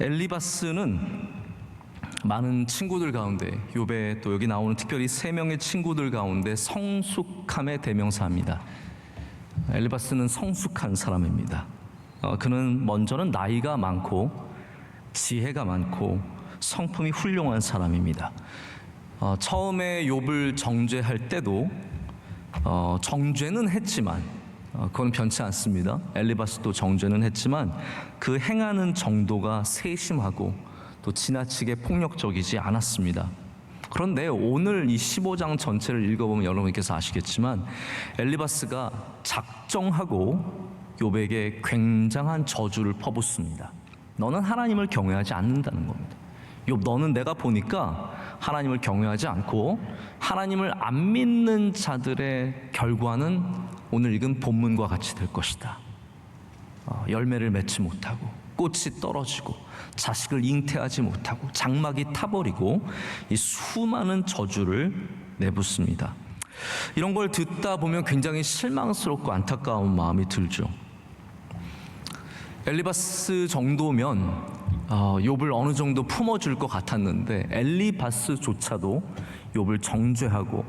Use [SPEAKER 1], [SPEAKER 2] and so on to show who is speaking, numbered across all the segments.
[SPEAKER 1] 엘리바스는 많은 친구들 가운데, 욥에 또 여기 나오는 특별히 3명의 친구들 가운데 성숙함의 대명사입니다. 엘리바스는 성숙한 사람입니다. 그는 먼저는 나이가 많고 지혜가 많고 성품이 훌륭한 사람입니다. 처음에 욥을 정죄할 때도 정죄는 했지만 그건 변치 않습니다. 엘리바스도 정죄는 했지만 그 행하는 정도가 세심하고 또 지나치게 폭력적이지 않았습니다. 그런데 오늘 이 15장 전체를 읽어보면 여러분께서 아시겠지만 엘리바스가 작정하고 욥에게 굉장한 저주를 퍼붓습니다. 너는 하나님을 경외하지 않는다는 겁니다. 욥, 너는 내가 보니까 하나님을 경외하지 않고 하나님을 안 믿는 자들의 결과는 오늘 읽은 본문과 같이 될 것이다. 열매를 맺지 못하고 꽃이 떨어지고 자식을 잉태하지 못하고 장막이 타버리고 이 수많은 저주를 내붓습니다. 이런 걸 듣다 보면 굉장히 실망스럽고 안타까운 마음이 들죠. 엘리바스 정도면 욥을 어느 정도 품어줄 것 같았는데 엘리바스조차도 욥을 정죄하고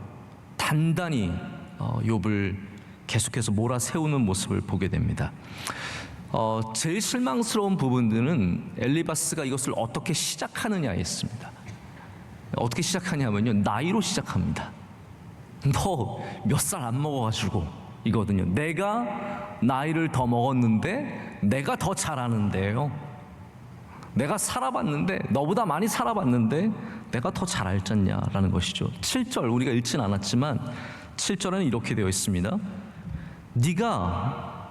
[SPEAKER 1] 단단히 욥을 계속해서 몰아세우는 모습을 보게 됩니다. 제일 실망스러운 부분들은 엘리바스가 이것을 어떻게 시작하느냐에 있습니다. 어떻게 시작하냐면요, 나이로 시작합니다. 너 몇 살 안 먹어가지고 이거든요. 내가 나이를 더 먹었는데 내가 더 잘하는데요. 내가 살아봤는데, 너보다 많이 살아봤는데 내가 더 잘 알잖냐라는 것이죠. 7절 우리가 읽진 않았지만 7절에는 이렇게 되어 있습니다.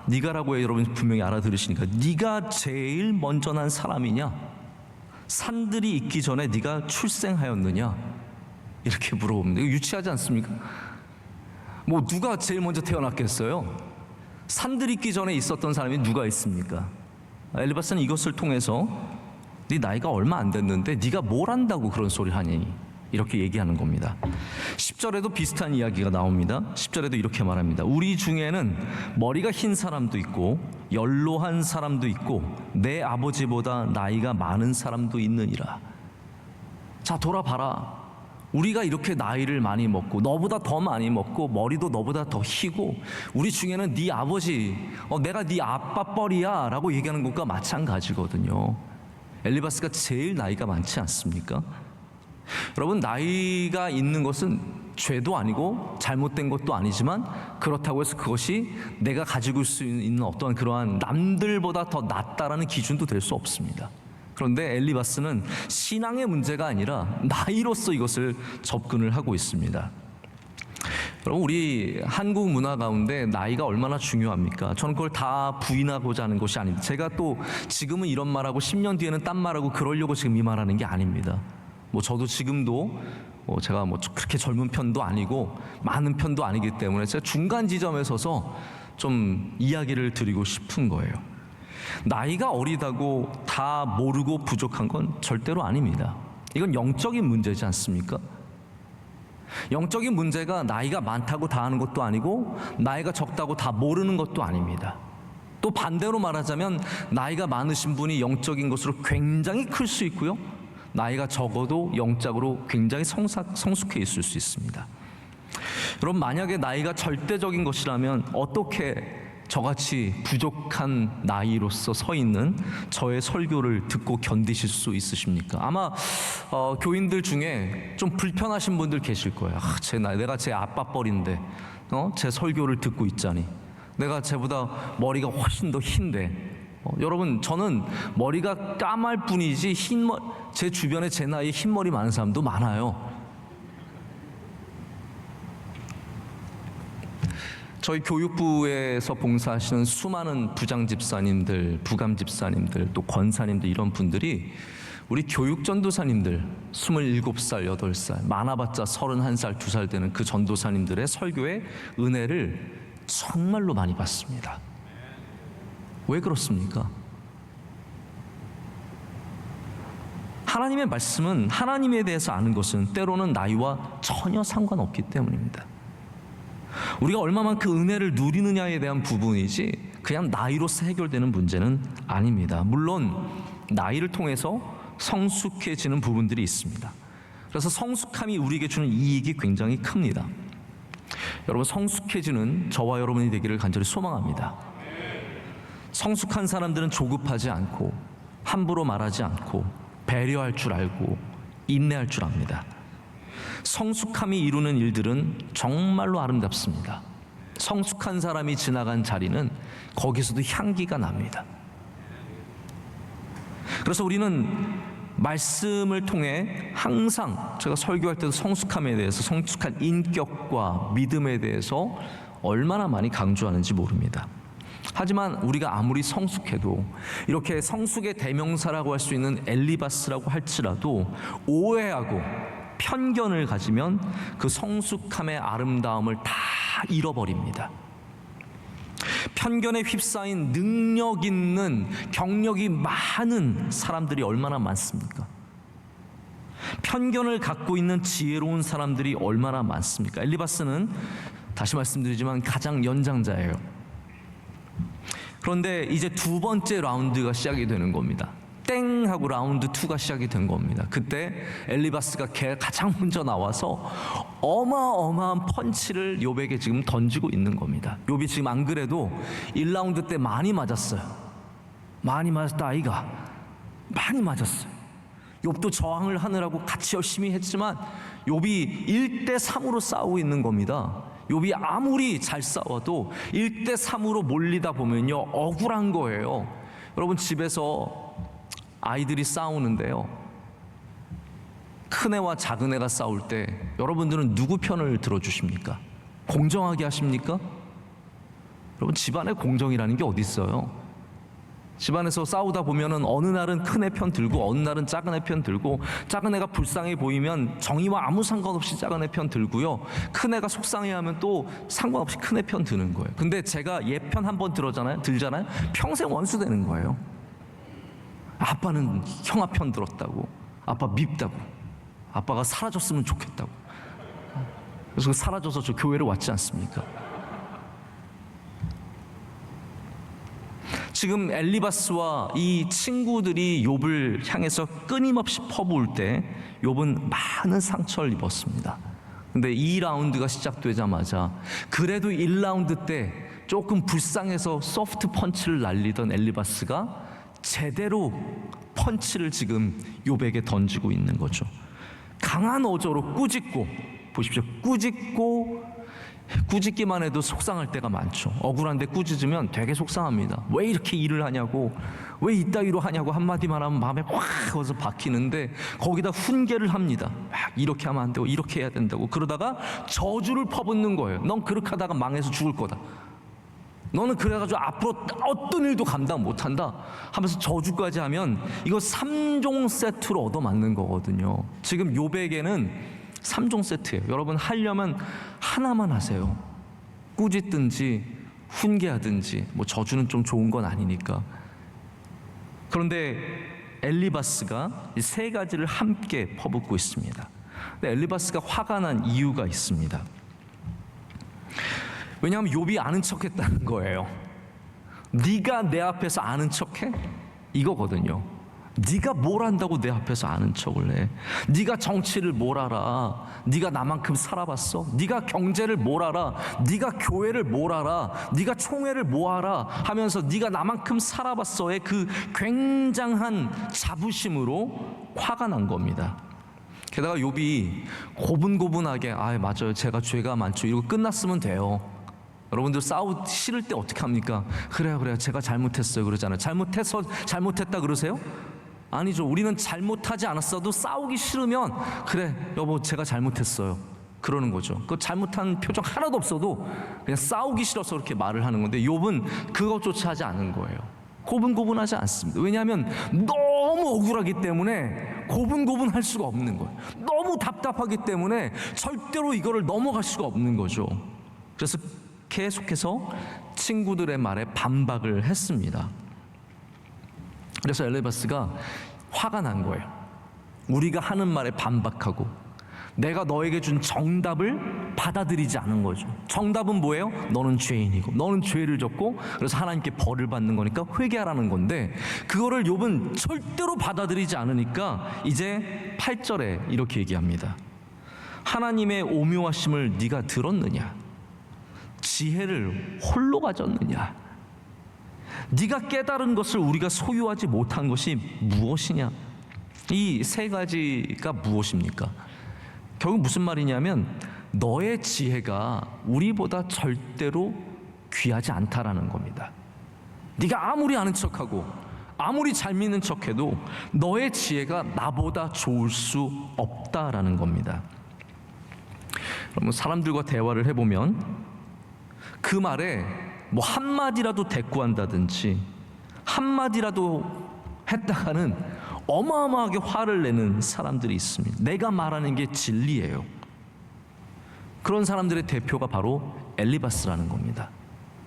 [SPEAKER 1] 네가라고 여러분 분명히 알아들으시니까, 네가 제일 먼저 난 사람이냐? 산들이 있기 전에 네가 출생하였느냐? 이렇게 물어봅니다. 이거 유치하지 않습니까? 뭐 누가 제일 먼저 태어났겠어요? 산들이 있기 전에 있었던 사람이 누가 있습니까? 엘리바스는 이것을 통해서 네 나이가 얼마 안 됐는데 네가 뭘 안다고 그런 소리 하니? 이렇게 얘기하는 겁니다. 10절에도 비슷한 이야기가 나옵니다. 10절에도 이렇게 말합니다. 우리 중에는 머리가 흰 사람도 있고 연로한 사람도 있고 내 아버지보다 나이가 많은 사람도 있느니라. 자, 돌아봐라. 우리가 이렇게 나이를 많이 먹고 너보다 더 많이 먹고 머리도 너보다 더 희고, 우리 중에는 네 아버지, 내가 네 아빠 뻘이야 라고 얘기하는 것과 마찬가지거든요. 엘리바스가 제일 나이가 많지 않습니까? 여러분, 나이가 있는 것은 죄도 아니고 잘못된 것도 아니지만 그렇다고 해서 그것이 내가 가지고 수 있는 어떠한 그러한 남들보다 더 낫다라는 기준도 될 수 없습니다. 그런데 엘리바스는 신앙의 문제가 아니라 나이로서 이것을 접근을 하고 있습니다. 여러분, 우리 한국 문화 가운데 나이가 얼마나 중요합니까? 저는 그걸 다 부인하고자 하는 것이 아닙니다. 제가 또 지금은 이런 말하고 10년 뒤에는 딴 말하고 그러려고 지금 이 말하는 게 아닙니다. 저도 지금도 제가 그렇게 젊은 편도 아니고 많은 편도 아니기 때문에 제가 중간 지점에 서서 좀 이야기를 드리고 싶은 거예요. 나이가 어리다고 다 모르고 부족한 건 절대로 아닙니다. 이건 영적인 문제지 않습니까? 영적인 문제가 나이가 많다고 다 아는 것도 아니고 나이가 적다고 다 모르는 것도 아닙니다. 또 반대로 말하자면 나이가 많으신 분이 영적인 것으로 굉장히 클 수 있고요, 나이가 적어도 영적으로 굉장히 성숙해 있을 수 있습니다. 여러분, 만약에 나이가 절대적인 것이라면 어떻게 저같이 부족한 나이로서 서 있는 저의 설교를 듣고 견디실 수 있으십니까? 아마 교인들 중에 좀 불편하신 분들 계실 거예요. 내가 제 아빠 뻘인데 제 설교를 듣고 있자니, 내가 쟤보다 머리가 훨씬 더 흰데. 여러분, 저는 머리가 까말 뿐이지 제 주변에 제 나이에 흰머리 많은 사람도 많아요. 저희 교육부에서 봉사하시는 수많은 부장 집사님들, 부감 집사님들, 또 권사님들, 이런 분들이 우리 교육 전도사님들 27살, 8살, 많아봤자 31살, 2살 되는 그 전도사님들의 설교의 은혜를 정말로 많이 받습니다. 왜 그렇습니까? 하나님의 말씀은, 하나님에 대해서 아는 것은 때로는 나이와 전혀 상관없기 때문입니다. 우리가 얼마만큼 은혜를 누리느냐에 대한 부분이지 그냥 나이로서 해결되는 문제는 아닙니다. 물론 나이를 통해서 성숙해지는 부분들이 있습니다. 그래서 성숙함이 우리에게 주는 이익이 굉장히 큽니다. 여러분, 성숙해지는 저와 여러분이 되기를 간절히 소망합니다. 성숙한 사람들은 조급하지 않고 함부로 말하지 않고 배려할 줄 알고 인내할 줄 압니다. 성숙함이 이루는 일들은 정말로 아름답습니다. 성숙한 사람이 지나간 자리는 거기서도 향기가 납니다. 그래서 우리는 말씀을 통해 항상, 제가 설교할 때도 성숙함에 대해서, 성숙한 인격과 믿음에 대해서 얼마나 많이 강조하는지 모릅니다. 하지만 우리가 아무리 성숙해도, 이렇게 성숙의 대명사라고 할 수 있는 엘리바스라고 할지라도 오해하고 편견을 가지면 그 성숙함의 아름다움을 다 잃어버립니다. 편견에 휩싸인 능력 있는, 경력이 많은 사람들이 얼마나 많습니까? 편견을 갖고 있는 지혜로운 사람들이 얼마나 많습니까? 엘리바스는 다시 말씀드리지만 가장 연장자예요. 그런데 이제 두 번째 라운드가 시작이 되는 겁니다. 땡 하고 라운드 2가 시작이 된 겁니다. 그때 엘리바스가 가장 먼저 나와서 어마어마한 펀치를 욥에게 지금 던지고 있는 겁니다. 욥이 지금 안 그래도 1라운드 때 많이 맞았어요. 많이 맞았다 아이가. 많이 맞았어요. 욥도 저항을 하느라고 같이 열심히 했지만 욥이 1대3으로 싸우고 있는 겁니다. 욥이 아무리 잘 싸워도 1대3으로 몰리다 보면요, 억울한 거예요. 여러분, 집에서 아이들이 싸우는데요, 큰애와 작은애가 싸울 때 여러분들은 누구 편을 들어주십니까? 공정하게 하십니까? 여러분, 집안에 공정이라는 게 어디 있어요? 집안에서 싸우다 보면은 어느 날은 큰애 편 들고 어느 날은 작은애 편 들고, 작은애가 불쌍해 보이면 정의와 아무 상관없이 작은애 편 들고요, 큰애가 속상해하면 또 상관없이 큰애 편 드는 거예요. 근데 제가 얘 편 한번 들잖아요, 평생 원수 되는 거예요. 아빠는 형아 편 들었다고, 아빠 밉다고, 아빠가 사라졌으면 좋겠다고. 그래서 사라져서 저 교회를 왔지 않습니까? 지금 엘리바스와 이 친구들이 욥을 향해서 끊임없이 퍼부을 때 욥은 많은 상처를 입었습니다. 근데 2라운드가 시작되자마자 그래도 1라운드 때 조금 불쌍해서 소프트 펀치를 날리던 엘리바스가 제대로 펀치를 지금 욥에게 던지고 있는 거죠. 강한 어조로 꾸짖고, 보십시오, 꾸짖기만 해도 속상할 때가 많죠. 억울한데 꾸짖으면 되게 속상합니다. 왜 이렇게 일을 하냐고, 왜 이따위로 하냐고 한마디만 하면 마음에 확 거기서 박히는데 거기다 훈계를 합니다. 막 이렇게 하면 안 되고 이렇게 해야 된다고. 그러다가 저주를 퍼붓는 거예요. 넌 그렇게 하다가 망해서 죽을 거다. 너는 그래가지고 앞으로 어떤 일도 감당 못한다 하면서 저주까지 하면 이거 3종 세트로 얻어맞는 거거든요. 지금 욥에게는 3종 세트예요. 여러분, 하려면 하나만 하세요. 꾸짖든지 훈계하든지, 뭐 저주는 좀 좋은 건 아니니까. 그런데 엘리바스가 이 세 가지를 함께 퍼붓고 있습니다. 근데 엘리바스가 화가 난 이유가 있습니다. 왜냐하면 욥이 아는 척했다는 거예요. 네가 내 앞에서 아는 척해? 이거거든요. 네가 뭘 안다고 내 앞에서 아는 척을 해? 네가 정치를 뭘 알아? 네가 나만큼 살아봤어? 네가 경제를 뭘 알아? 네가 교회를 뭘 알아? 네가 총회를 뭐 알아? 하면서 네가 나만큼 살아봤어의 그 굉장한 자부심으로 화가 난 겁니다. 게다가 욥이 고분고분하게 맞아요, 제가 죄가 많죠, 이러고 끝났으면 돼요. 여러분들 싸우기 싫을 때 어떻게 합니까? 그래요 제가 잘못했어요 그러잖아요. 잘못해서 잘못했다 그러세요? 아니죠. 우리는 잘못하지 않았어도 싸우기 싫으면 그래 여보 제가 잘못했어요 그러는 거죠. 그 잘못한 표정 하나도 없어도 그냥 싸우기 싫어서 그렇게 말을 하는 건데, 욥은 그것조차 하지 않은 거예요. 고분고분하지 않습니다. 왜냐하면 너무 억울하기 때문에 고분고분할 수가 없는 거예요. 너무 답답하기 때문에 절대로 이거를 넘어갈 수가 없는 거죠. 그래서 계속해서 친구들의 말에 반박을 했습니다. 그래서 엘리바스가 화가 난 거예요. 우리가 하는 말에 반박하고 내가 너에게 준 정답을 받아들이지 않은 거죠. 정답은 뭐예요? 너는 죄인이고 너는 죄를 졌고 그래서 하나님께 벌을 받는 거니까 회개하라는 건데, 그거를 욥은 절대로 받아들이지 않으니까 이제 8절에 이렇게 얘기합니다. 하나님의 오묘하심을 네가 들었느냐? 지혜를 홀로 가졌느냐? 네가 깨달은 것을 우리가 소유하지 못한 것이 무엇이냐? 이 세 가지가 무엇입니까? 결국 무슨 말이냐면 너의 지혜가 우리보다 절대로 귀하지 않다라는 겁니다. 네가 아무리 아는 척하고 아무리 잘 믿는 척해도 너의 지혜가 나보다 좋을 수 없다라는 겁니다. 그러면 사람들과 대화를 해보면 그 말에 뭐 한마디라도 대꾸한다든지 한마디라도 했다가는 어마어마하게 화를 내는 사람들이 있습니다. 내가 말하는 게 진리예요. 그런 사람들의 대표가 바로 엘리바스라는 겁니다.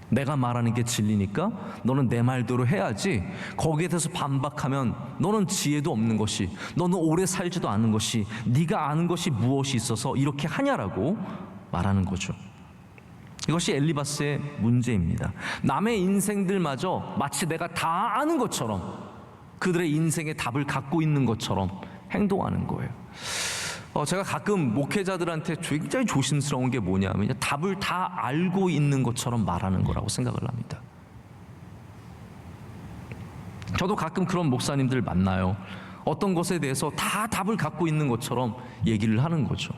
[SPEAKER 1] 내가 말하는 게 진리니까 너는 내 말대로 해야지, 거기에 대해서 반박하면 너는 지혜도 없는 것이, 너는 오래 살지도 않은 것이, 네가 아는 것이 무엇이 있어서 이렇게 하냐라고 말하는 거죠. 이것이 엘리바스의 문제입니다. 남의 인생들마저 마치 내가 다 아는 것처럼, 그들의 인생의 답을 갖고 있는 것처럼 행동하는 거예요. 제가 가끔 목회자들한테 굉장히 조심스러운 게 뭐냐면 답을 다 알고 있는 것처럼 말하는 거라고 생각을 합니다. 저도 가끔 그런 목사님들 만나요. 어떤 것에 대해서 다 답을 갖고 있는 것처럼 얘기를 하는 거죠.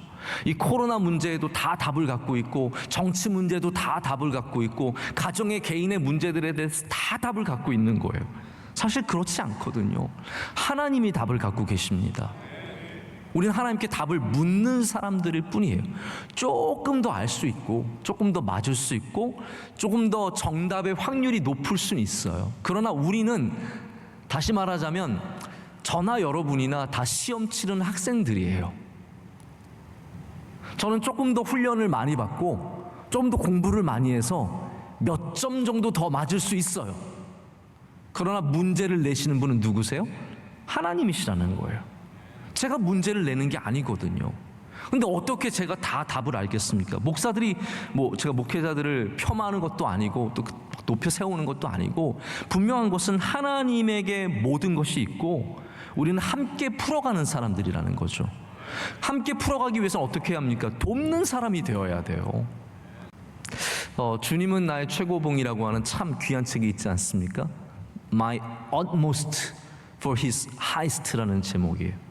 [SPEAKER 1] 이 코로나 문제에도 다 답을 갖고 있고, 정치 문제도 다 답을 갖고 있고, 가정의 개인의 문제들에 대해서 다 답을 갖고 있는 거예요. 사실 그렇지 않거든요. 하나님이 답을 갖고 계십니다. 우리는 하나님께 답을 묻는 사람들일 뿐이에요. 조금 더 알 수 있고, 조금 더 맞을 수 있고, 조금 더 정답의 확률이 높을 수는 있어요. 그러나 우리는 다시 말하자면 저나 여러분이나 다 시험 치는 학생들이에요. 저는 조금 더 훈련을 많이 받고 좀 더 공부를 많이 해서 몇 점 정도 더 맞을 수 있어요. 그러나 문제를 내시는 분은 누구세요? 하나님이시라는 거예요. 제가 문제를 내는 게 아니거든요. 근데 어떻게 제가 다 답을 알겠습니까? 목사들이 제가 목회자들을 폄하하는 것도 아니고 또 높여 세우는 것도 아니고, 분명한 것은 하나님에게 모든 것이 있고 우리는 함께 풀어가는 사람들이라는 거죠. 함께 풀어가기 위해서는 어떻게 해야 합니까? 돕는 사람이 되어야 돼요. 주님은 나의 최고봉이라고 하는 참 귀한 책이 있지 않습니까? My utmost for his highest라는 제목이에요.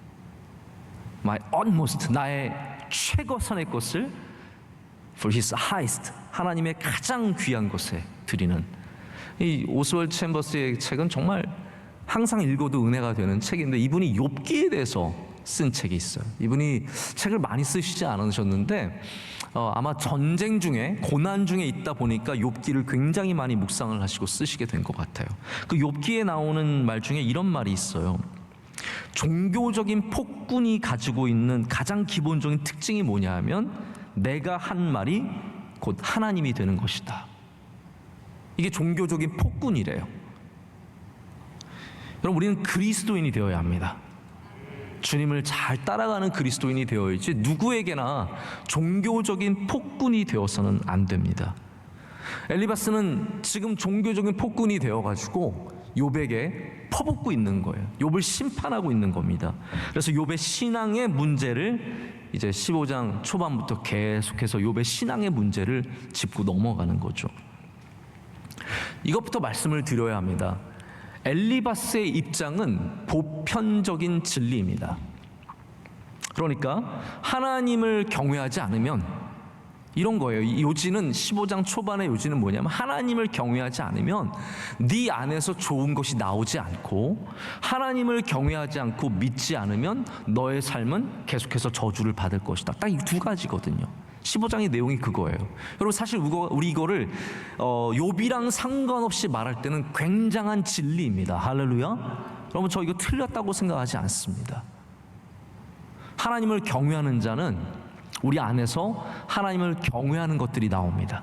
[SPEAKER 1] My utmost, 나의 최고선의 것을 for his highest, 하나님의 가장 귀한 것에 드리는. 이 오스월드 챔버스의 책은 정말 항상 읽어도 은혜가 되는 책인데, 이분이 욥기에 대해서 쓴 책이 있어요. 이분이 책을 많이 쓰시지 않으셨는데 아마 전쟁 중에, 고난 중에 있다 보니까 욥기를 굉장히 많이 묵상을 하시고 쓰시게 된 것 같아요. 그 욥기에 나오는 말 중에 이런 말이 있어요. 종교적인 폭군이 가지고 있는 가장 기본적인 특징이 뭐냐 하면 내가 한 말이 곧 하나님이 되는 것이다. 이게 종교적인 폭군이래요. 여러분, 우리는 그리스도인이 되어야 합니다. 주님을 잘 따라가는 그리스도인이 되어야지 누구에게나 종교적인 폭군이 되어서는 안 됩니다. 엘리바스는 지금 종교적인 폭군이 되어가지고 욥에게 퍼붓고 있는 거예요. 욥을 심판하고 있는 겁니다. 그래서 욥의 신앙의 문제를 이제 15장 초반부터 계속해서 욥의 신앙의 문제를 짚고 넘어가는 거죠. 이것부터 말씀을 드려야 합니다. 엘리바스의 입장은 보편적인 진리입니다. 그러니까 하나님을 경외하지 않으면 이런 거예요. 이 요지는 15장 초반의 요지는 뭐냐면, 하나님을 경외하지 않으면 네 안에서 좋은 것이 나오지 않고, 하나님을 경외하지 않고 믿지 않으면 너의 삶은 계속해서 저주를 받을 것이다. 딱 이 두 가지거든요. 15장의 내용이 그거예요. 여러분, 사실 우리 이거를 욥이랑 상관없이 말할 때는 굉장한 진리입니다. 할렐루야. 여러분, 저 이거 틀렸다고 생각하지 않습니다. 하나님을 경외하는 자는 우리 안에서 하나님을 경외하는 것들이 나옵니다.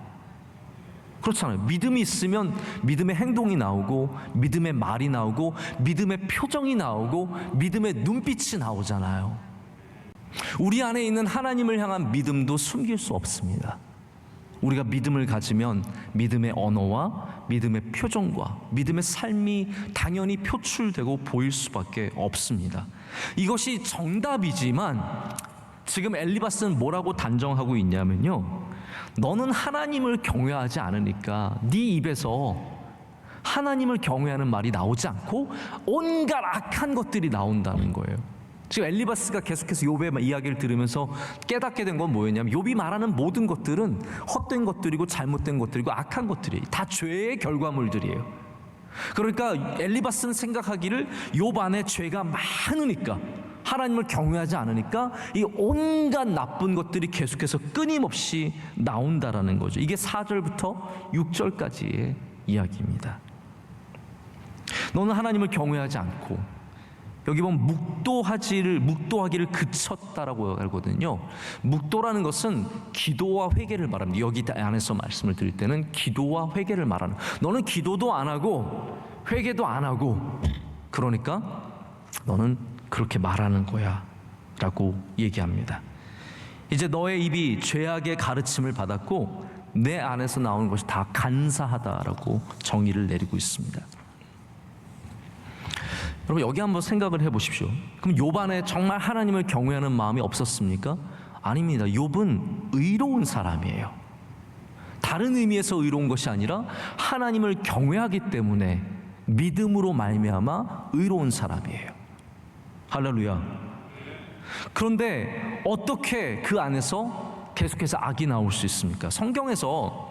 [SPEAKER 1] 그렇잖아요. 믿음이 있으면 믿음의 행동이 나오고, 믿음의 말이 나오고, 믿음의 표정이 나오고, 믿음의 눈빛이 나오잖아요. 우리 안에 있는 하나님을 향한 믿음도 숨길 수 없습니다. 우리가 믿음을 가지면 믿음의 언어와 믿음의 표정과 믿음의 삶이 당연히 표출되고 보일 수밖에 없습니다. 이것이 정답이지만 지금 엘리바스는 뭐라고 단정하고 있냐면요, 너는 하나님을 경외하지 않으니까 네 입에서 하나님을 경외하는 말이 나오지 않고 온갖 악한 것들이 나온다는 거예요. 지금 엘리바스가 계속해서 욥의 이야기를 들으면서 깨닫게 된 건 뭐였냐면, 욥이 말하는 모든 것들은 헛된 것들이고 잘못된 것들이고 악한 것들이에요. 다 죄의 결과물들이에요. 그러니까 엘리바스는 생각하기를 욥 안에 죄가 많으니까, 하나님을 경외하지 않으니까 이 온갖 나쁜 것들이 계속해서 끊임없이 나온다라는 거죠. 이게 4절부터 6절까지의 이야기입니다. 너는 하나님을 경외하지 않고, 여기 보면 묵도하기를 그쳤다라고 하거든요. 묵도라는 것은 기도와 회개를 말합니다. 여기 안에서 말씀을 드릴 때는 기도와 회개를 말하는, 너는 기도도 안 하고 회개도 안 하고, 그러니까 너는 그렇게 말하는 거야 라고 얘기합니다. 이제 너의 입이 죄악의 가르침을 받았고 내 안에서 나오는 것이 다 간사하다라고 정의를 내리고 있습니다. 여러분, 여기 한번 생각을 해보십시오. 그럼 욥 안에 정말 하나님을 경외하는 마음이 없었습니까? 아닙니다. 욥은 의로운 사람이에요. 다른 의미에서 의로운 것이 아니라 하나님을 경외하기 때문에 믿음으로 말미암아 의로운 사람이에요. 할렐루야. 그런데 어떻게 그 안에서 계속해서 악이 나올 수 있습니까? 성경에서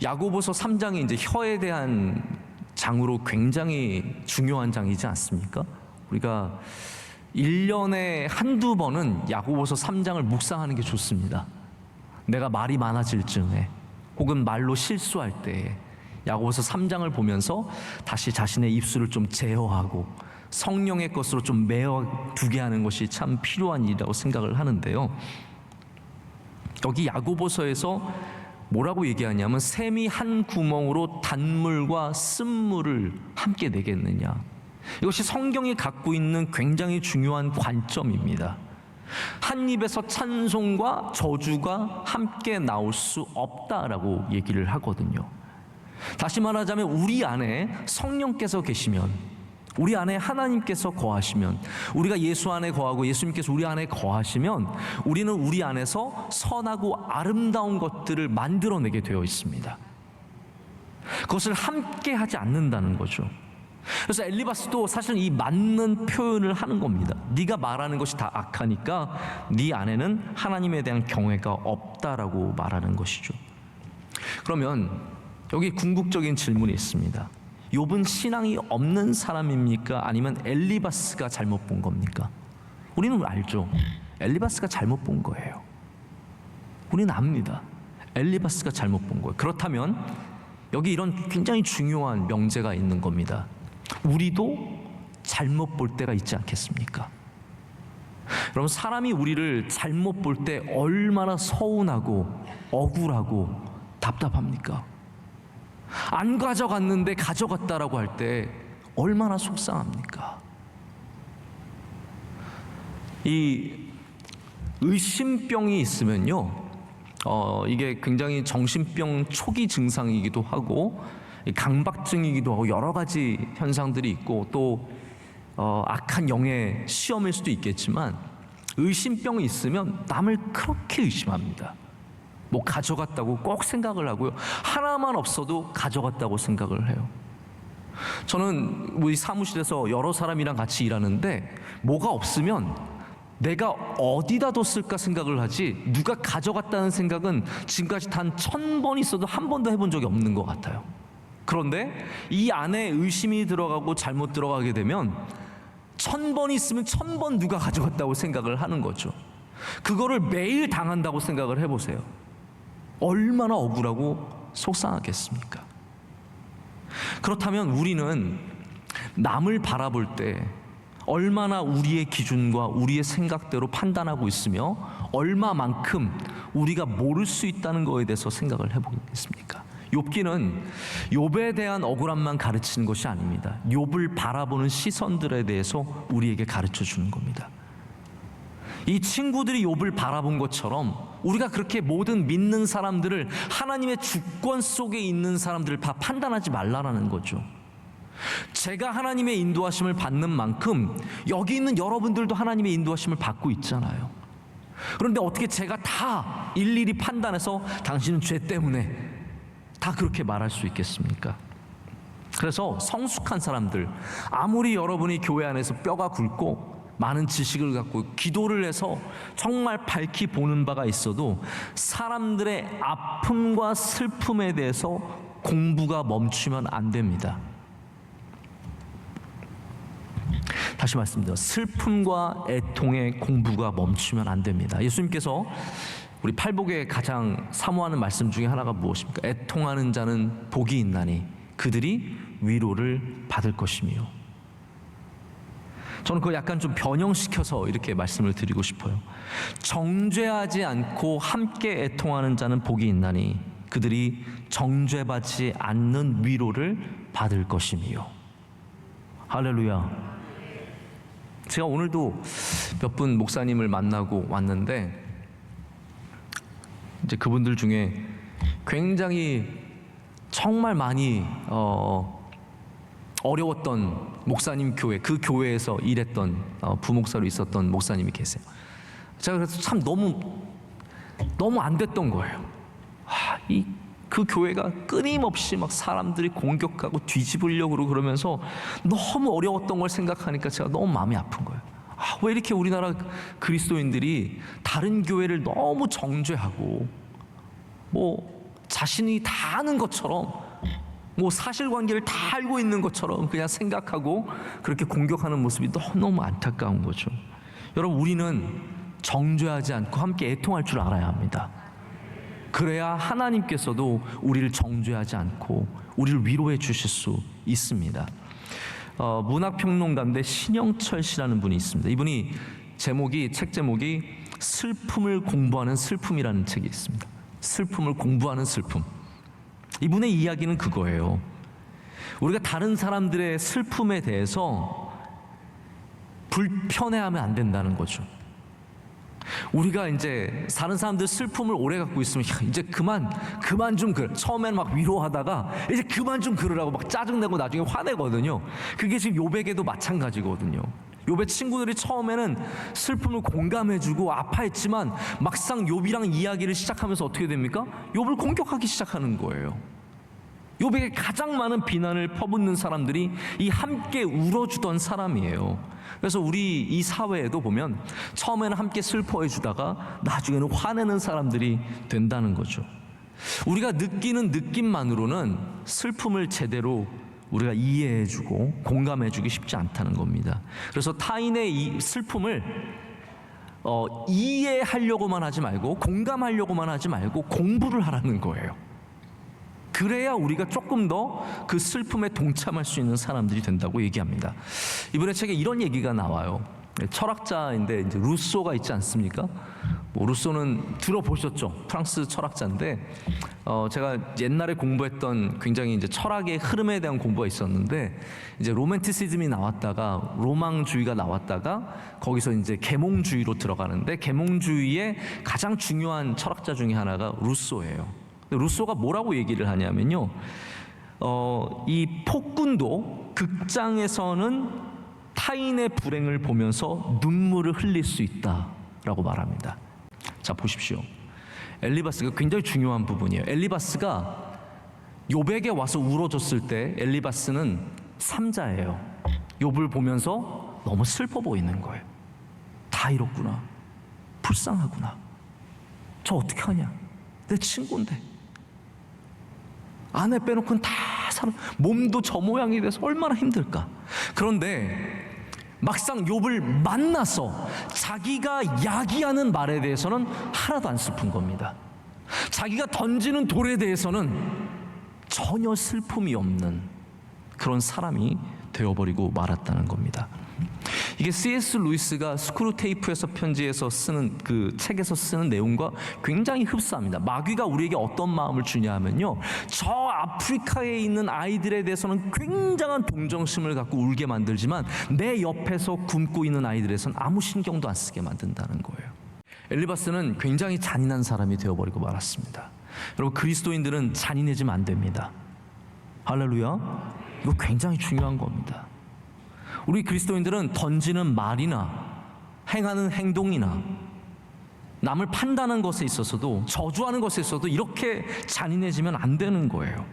[SPEAKER 1] 야고보서 3장이 이제 혀에 대한 장으로 굉장히 중요한 장이지 않습니까? 우리가 1년에 한두 번은 야고보서 3장을 묵상하는 게 좋습니다. 내가 말이 많아질 즈음에, 혹은 말로 실수할 때에 야고보서 3장을 보면서 다시 자신의 입술을 좀 제어하고 성령의 것으로 좀 메어두게 하는 것이 참 필요한 일이라고 생각을 하는데요, 여기 야고보서에서 뭐라고 얘기하냐면, 샘이 한 구멍으로 단물과 쓴물을 함께 내겠느냐. 이것이 성경이 갖고 있는 굉장히 중요한 관점입니다. 한 입에서 찬송과 저주가 함께 나올 수 없다라고 얘기를 하거든요. 다시 말하자면 우리 안에 성령께서 계시면, 우리 안에 하나님께서 거하시면, 우리가 예수 안에 거하고 예수님께서 우리 안에 거하시면 우리는 우리 안에서 선하고 아름다운 것들을 만들어내게 되어 있습니다. 그것을 함께 하지 않는다는 거죠. 그래서 엘리바스도 사실 이 맞는 표현을 하는 겁니다. 네가 말하는 것이 다 악하니까 네 안에는 하나님에 대한 경외가 없다라고 말하는 것이죠. 그러면 여기 궁극적인 질문이 있습니다. 욥은 신앙이 없는 사람입니까? 아니면 엘리바스가 잘못 본 겁니까? 우리는 알죠. 엘리바스가 잘못 본 거예요. 우리는 압니다. 엘리바스가 잘못 본 거예요. 그렇다면 여기 이런 굉장히 중요한 명제가 있는 겁니다. 우리도 잘못 볼 때가 있지 않겠습니까? 여러분, 사람이 우리를 잘못 볼 때 얼마나 서운하고 억울하고 답답합니까? 안 가져갔는데 가져갔다라고 할 때 얼마나 속상합니까? 이 의심병이 있으면요, 이게 굉장히 정신병 초기 증상이기도 하고 강박증이기도 하고 여러 가지 현상들이 있고, 또 악한 영의 시험일 수도 있겠지만, 의심병이 있으면 남을 그렇게 의심합니다. 뭐 가져갔다고 꼭 생각을 하고요, 하나만 없어도 가져갔다고 생각을 해요. 저는 우리 사무실에서 여러 사람이랑 같이 일하는데 뭐가 없으면 내가 어디다 뒀을까 생각을 하지, 누가 가져갔다는 생각은 지금까지 단 1000번 있어도 한 번도 해본 적이 없는 것 같아요. 그런데 이 안에 의심이 들어가고 잘못 들어가게 되면 1000번 있으면 1000번 누가 가져갔다고 생각을 하는 거죠. 그거를 매일 당한다고 생각을 해보세요. 얼마나 억울하고 속상하겠습니까? 그렇다면 우리는 남을 바라볼 때 얼마나 우리의 기준과 우리의 생각대로 판단하고 있으며 얼마만큼 우리가 모를 수 있다는 것에 대해서 생각을 해보겠습니까? 욥기는 욥에 대한 억울함만 가르치는 것이 아닙니다. 욥을 바라보는 시선들에 대해서 우리에게 가르쳐 주는 겁니다. 이 친구들이 욥을 바라본 것처럼 우리가 그렇게 모든 믿는 사람들을 하나님의 주권 속에 있는 사람들을 다 판단하지 말라라는 거죠. 제가 하나님의 인도하심을 받는 만큼 여기 있는 여러분들도 하나님의 인도하심을 받고 있잖아요. 그런데 어떻게 제가 다 일일이 판단해서 당신은 죄 때문에 다 그렇게 말할 수 있겠습니까? 그래서 성숙한 사람들, 아무리 여러분이 교회 안에서 뼈가 굵고 많은 지식을 갖고 기도를 해서 정말 밝히 보는 바가 있어도 사람들의 아픔과 슬픔에 대해서 공부가 멈추면 안 됩니다. 다시 말씀드립니다. 슬픔과 애통의 공부가 멈추면 안 됩니다. 예수님께서 우리 팔복에 가장 사모하는 말씀 중에 하나가 무엇입니까? 애통하는 자는 복이 있나니 그들이 위로를 받을 것이며. 저는 그걸 약간 좀 변형시켜서 이렇게 말씀을 드리고 싶어요. 정죄하지 않고 함께 애통하는 자는 복이 있나니 그들이 정죄받지 않는 위로를 받을 것이며. 할렐루야. 제가 오늘도 몇 분 목사님을 만나고 왔는데 이제 그분들 중에 굉장히 정말 많이 어려웠던 목사님 교회, 그 교회에서 일했던 부목사로 있었던 목사님이 계세요. 제가 그래서 참 너무 안 됐던 거예요. 그 교회가 끊임없이 막 사람들이 공격하고 뒤집으려고 그러면서 너무 어려웠던 걸 생각하니까 제가 너무 마음이 아픈 거예요. 왜 이렇게 우리나라 그리스도인들이 다른 교회를 너무 정죄하고 자신이 다 아는 것처럼 사실관계를 다 알고 있는 것처럼 그냥 생각하고 그렇게 공격하는 모습이 너무 안타까운 거죠. 여러분, 우리는 정죄하지 않고 함께 애통할 줄 알아야 합니다. 그래야 하나님께서도 우리를 정죄하지 않고 우리를 위로해 주실 수 있습니다. 문학평론가인데 신영철 씨라는 분이 있습니다. 이분이 책 제목이 슬픔을 공부하는 슬픔이라는 책이 있습니다. 슬픔을 공부하는 슬픔. 이분의 이야기는 그거예요. 우리가 다른 사람들의 슬픔에 대해서 불편해하면 안 된다는 거죠. 우리가 이제 다른 사람들 슬픔을 오래 갖고 있으면 이제 그만 좀 그래. 처음에는 막 위로하다가 이제 그만 좀 그러라고 막 짜증내고 나중에 화내거든요. 그게 지금 욥에게도 마찬가지거든요. 욥의 친구들이 처음에는 슬픔을 공감해주고 아파했지만 막상 욥이랑 이야기를 시작하면서 어떻게 됩니까? 욥을 공격하기 시작하는 거예요. 욥에게 가장 많은 비난을 퍼붓는 사람들이 이 함께 울어주던 사람이에요. 그래서 우리 이 사회에도 보면 처음에는 함께 슬퍼해 주다가 나중에는 화내는 사람들이 된다는 거죠. 우리가 느끼는 느낌만으로는 슬픔을 제대로 우리가 이해해주고 공감해주기 쉽지 않다는 겁니다. 그래서 타인의 이 슬픔을 이해하려고만 하지 말고 공감하려고만 하지 말고 공부를 하라는 거예요. 그래야 우리가 조금 더 그 슬픔에 동참할 수 있는 사람들이 된다고 얘기합니다. 이번에 책에 이런 얘기가 나와요. 철학자인데 이제 루소가 있지 않습니까? 루소는 들어보셨죠? 프랑스 철학자인데 제가 옛날에 공부했던 굉장히 이제 철학의 흐름에 대한 공부가 있었는데 이제 로맨티시즘이 나왔다가 로망주의가 나왔다가 거기서 이제 계몽주의로 들어가는데 계몽주의의 가장 중요한 철학자 중에 하나가 루소예요. 루소가 뭐라고 얘기를 하냐면요, 이 폭군도 극장에서는 타인의 불행을 보면서 눈물을 흘릴 수 있다라고 말합니다. 자, 보십시오. 엘리바스가 굉장히 중요한 부분이에요. 엘리바스가 욥에게 와서 울어줬을 때 엘리바스는 삼자예요. 욥을 보면서 너무 슬퍼 보이는 거예요. 다 이렇구나. 불쌍하구나. 저 어떻게 하냐. 내 친구인데. 아내 빼놓고는 다 살아. 몸도 저 모양이 돼서 얼마나 힘들까. 그런데 막상 욥을 만나서 자기가 야기하는 말에 대해서는 하나도 안 슬픈 겁니다. 자기가 던지는 돌에 대해서는 전혀 슬픔이 없는 그런 사람이 되어버리고 말았다는 겁니다. 이게 C.S. 루이스가 스크루테이프에서 편지에서 쓰는 그 책에서 쓰는 내용과 굉장히 흡사합니다. 마귀가 우리에게 어떤 마음을 주냐 하면요, 저 아프리카에 있는 아이들에 대해서는 굉장한 동정심을 갖고 울게 만들지만 내 옆에서 굶고 있는 아이들에서는 아무 신경도 안 쓰게 만든다는 거예요. 엘리바스는 굉장히 잔인한 사람이 되어버리고 말았습니다. 여러분, 그리스도인들은 잔인해지면 안 됩니다. 할렐루야. 이거 굉장히 중요한 겁니다. 우리 그리스도인들은 던지는 말이나 행하는 행동이나 남을 판단하는 것에 있어서도, 저주하는 것에 있어서도 이렇게 잔인해지면 안 되는 거예요.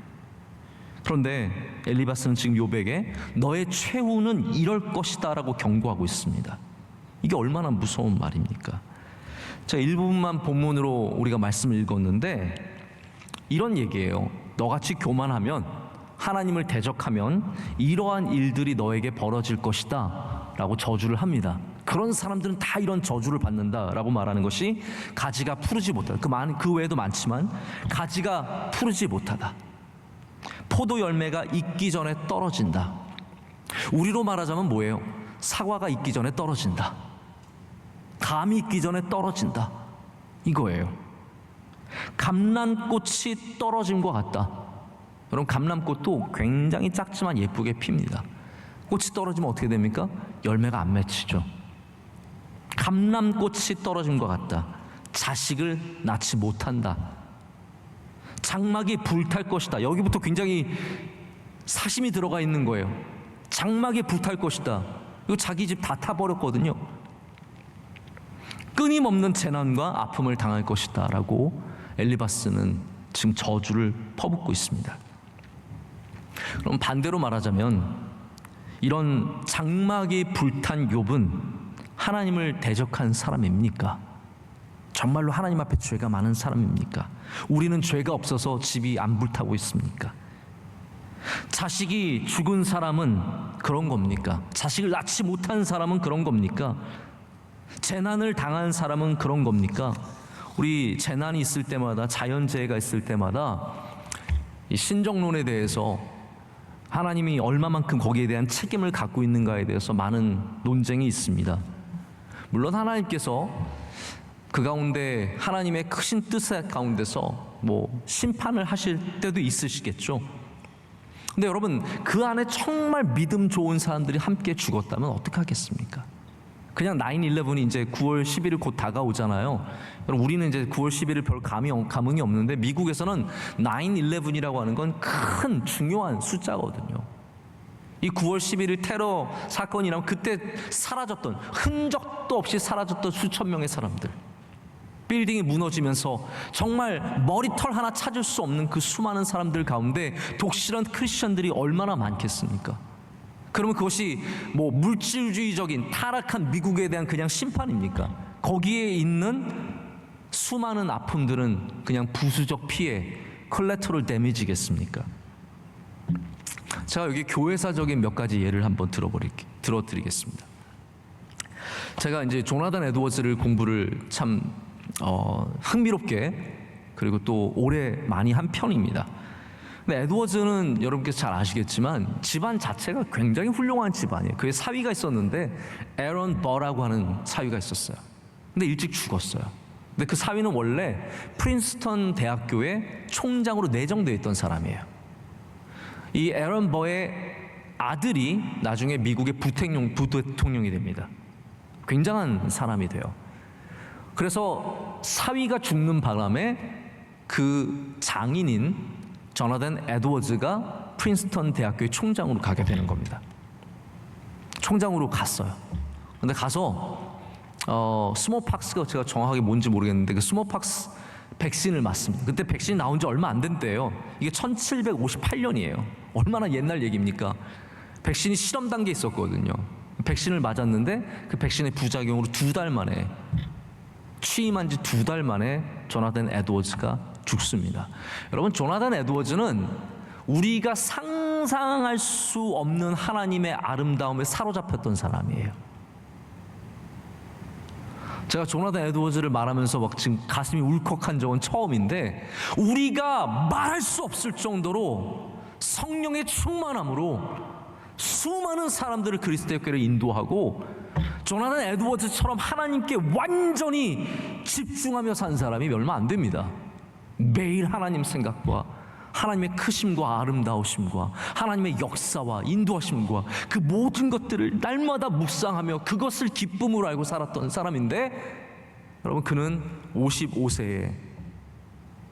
[SPEAKER 1] 그런데 엘리바스는 지금 욥에게 너의 최후는 이럴 것이다 라고 경고하고 있습니다. 이게 얼마나 무서운 말입니까? 제가 일부분만 본문으로 우리가 말씀을 읽었는데 이런 얘기예요. 너같이 교만하면, 하나님을 대적하면 이러한 일들이 너에게 벌어질 것이다 라고 저주를 합니다. 그런 사람들은 다 이런 저주를 받는다 라고 말하는 것이 가지가 푸르지 못하다. 그 외에도 많지만 가지가 푸르지 못하다, 포도 열매가 익기 전에 떨어진다. 우리로 말하자면 뭐예요? 사과가 익기 전에 떨어진다, 감이 익기 전에 떨어진다, 이거예요. 감람꽃이 떨어짐과 같다. 여러분, 감람꽃도 굉장히 작지만 예쁘게 핍니다. 꽃이 떨어지면 어떻게 됩니까? 열매가 안 맺히죠. 감람꽃이 떨어짐과 같다. 자식을 낳지 못한다. 장막이 불탈 것이다. 여기부터 굉장히 사심이 들어가 있는 거예요. 장막이 불탈 것이다. 이거 자기 집 다 타버렸거든요. 끊임없는 재난과 아픔을 당할 것이다 라고 엘리바스는 지금 저주를 퍼붓고 있습니다. 그럼 반대로 말하자면 이런 장막이 불탄 욥은 하나님을 대적한 사람입니까? 정말로 하나님 앞에 죄가 많은 사람입니까? 우리는 죄가 없어서 집이 안 불타고 있습니까? 자식이 죽은 사람은 그런 겁니까? 자식을 낳지 못한 사람은 그런 겁니까? 재난을 당한 사람은 그런 겁니까? 우리 재난이 있을 때마다, 자연재해가 있을 때마다 이 신정론에 대해서 하나님이 얼마만큼 거기에 대한 책임을 갖고 있는가에 대해서 많은 논쟁이 있습니다. 물론 하나님께서 그 가운데 하나님의 크신 뜻 가운데서 심판을 하실 때도 있으시겠죠. 근데 여러분, 그 안에 정말 믿음 좋은 사람들이 함께 죽었다면 어떡하겠습니까? 그냥 9/11이 이제 9월 11일 곧 다가오잖아요. 여러분, 우리는 이제 9월 11일 별 감흥이 없는데 미국에서는 9/11이라고 하는 건 큰 중요한 숫자거든요. 이 9월 11일 테러 사건이라면 그때 사라졌던, 흔적도 없이 사라졌던 수천 명의 사람들, 빌딩이 무너지면서 정말 머리털 하나 찾을 수 없는 그 수많은 사람들 가운데 독실한 크리스천들이 얼마나 많겠습니까? 그러면 그것이 물질주의적인 타락한 미국에 대한 그냥 심판입니까? 거기에 있는 수많은 아픔들은 그냥 부수적 피해, 콜레터럴 데미지겠습니까? 제가 여기 교회사적인 몇 가지 예를 한번 들어드리겠습니다. 제가 이제 조나단 에드워즈를 공부를 참 흥미롭게, 그리고 또 오래 많이 한 편입니다. 근데 에드워즈는 여러분께서 잘 아시겠지만 집안 자체가 굉장히 훌륭한 집안이에요. 그의 사위가 있었는데 에런 버라고 하는 사위가 있었어요. 근데 일찍 죽었어요. 근데 그 사위는 원래 프린스턴 대학교의 총장으로 내정되어 있던 사람이에요. 이 에런 버의 아들이 나중에 미국의 부대통령이 됩니다. 굉장한 사람이 돼요. 그래서 사위가 죽는 바람에 그 장인인 조나단 에드워즈가 프린스턴 대학교의 총장으로 가게 되는 겁니다. 총장으로 갔어요. 근데 가서 스몰팍스가, 제가 정확하게 뭔지 모르겠는데 그 스몰팍스 백신을 맞습니다. 그때 백신이 나온 지 얼마 안 된 때예요. 이게 1758년이에요. 얼마나 옛날 얘기입니까? 백신이 실험 단계에 있었거든요. 백신을 맞았는데 그 백신의 부작용으로 2달 만에, 취임한 지 2달 만에 조나단 에드워즈가 죽습니다. 여러분, 조나단 에드워즈는 우리가 상상할 수 없는 하나님의 아름다움에 사로잡혔던 사람이에요. 제가 조나단 에드워즈를 말하면서 막 지금 가슴이 울컥한 적은 처음인데, 우리가 말할 수 없을 정도로 성령의 충만함으로 수많은 사람들을 그리스도교회로 인도하고 조나단 에드워즈처럼 하나님께 완전히 집중하며 산 사람이 얼마 안 됩니다. 매일 하나님 생각과 하나님의 크심과 아름다우심과 하나님의 역사와 인도하심과 그 모든 것들을 날마다 묵상하며 그것을 기쁨으로 알고 살았던 사람인데, 여러분, 그는 55세에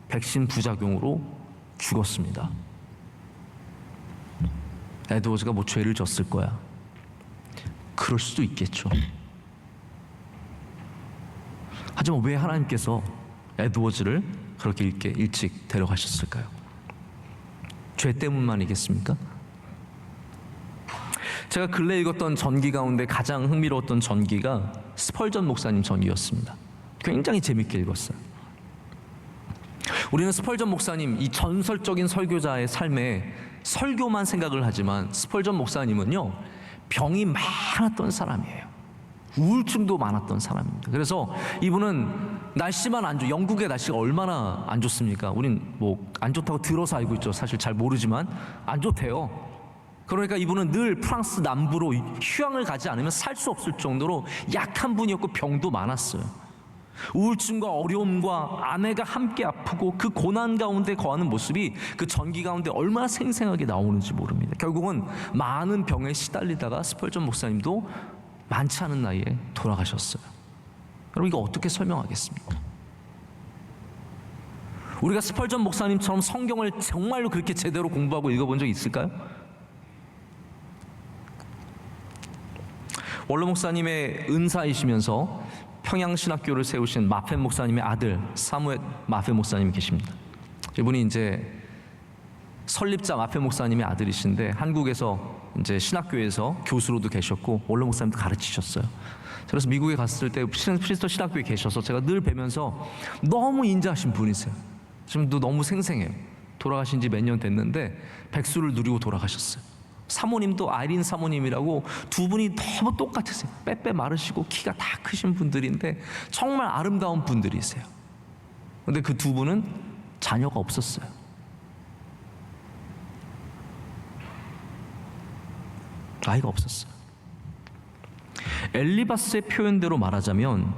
[SPEAKER 1] 백신 부작용으로 죽었습니다. 에드워즈가 뭐 죄를 졌을 거야. 그럴 수도 있겠죠. 하지만 왜 하나님께서 에드워즈를 그렇게 일찍 데려가셨을까요? 죄 때문만이겠습니까? 제가 근래 읽었던 전기 가운데 가장 흥미로웠던 전기가 스펄전 목사님 전기였습니다. 굉장히 재밌게 읽었어요. 우리는 스펄전 목사님, 이 전설적인 설교자의 삶에 설교만 생각을 하지만 스펄전 목사님은요, 병이 많았던 사람이에요. 우울증도 많았던 사람입니다. 그래서 이분은 날씨만 안 좋, 영국의 날씨가 얼마나 안 좋습니까? 우린 뭐 안 좋다고 들어서 알고 있죠. 사실 잘 모르지만 안 좋대요. 그러니까 이분은 늘 프랑스 남부로 휴양을 가지 않으면 살 수 없을 정도로 약한 분이었고 병도 많았어요. 우울증과 어려움과 아내가 함께 아프고 그 고난 가운데 거하는 모습이 그 전기 가운데 얼마나 생생하게 나오는지 모릅니다. 결국은 많은 병에 시달리다가 스펄전 목사님도 많지 않은 나이에 돌아가셨어요. 여러분, 이거 어떻게 설명하겠습니까? 우리가 스펄전 목사님처럼 성경을 정말로 그렇게 제대로 공부하고 읽어본 적 있을까요? 원로 목사님의 은사이시면서 평양신학교를 세우신 마펜 목사님의 아들 사무엘 마펜 목사님이 계십니다. 이분이 이제 설립자 마펜 목사님의 아들이신데 한국에서 이제 신학교에서 교수로도 계셨고 원로 목사님도 가르치셨어요. 그래서 미국에 갔을 때 프리스터 신학교에 계셔서 제가 늘 뵈면서 너무 인자하신 분이세요. 지금도 너무 생생해요. 돌아가신 지 몇 년 됐는데 백수를 누리고 돌아가셨어요. 사모님도 아이린 사모님이라고 두 분이 너무 똑같으세요. 빼빼 마르시고 키가 다 크신 분들인데 정말 아름다운 분들이세요. 그런데 그 두 분은 자녀가 없었어요. 아이가 없었어요. 엘리바스의 표현대로 말하자면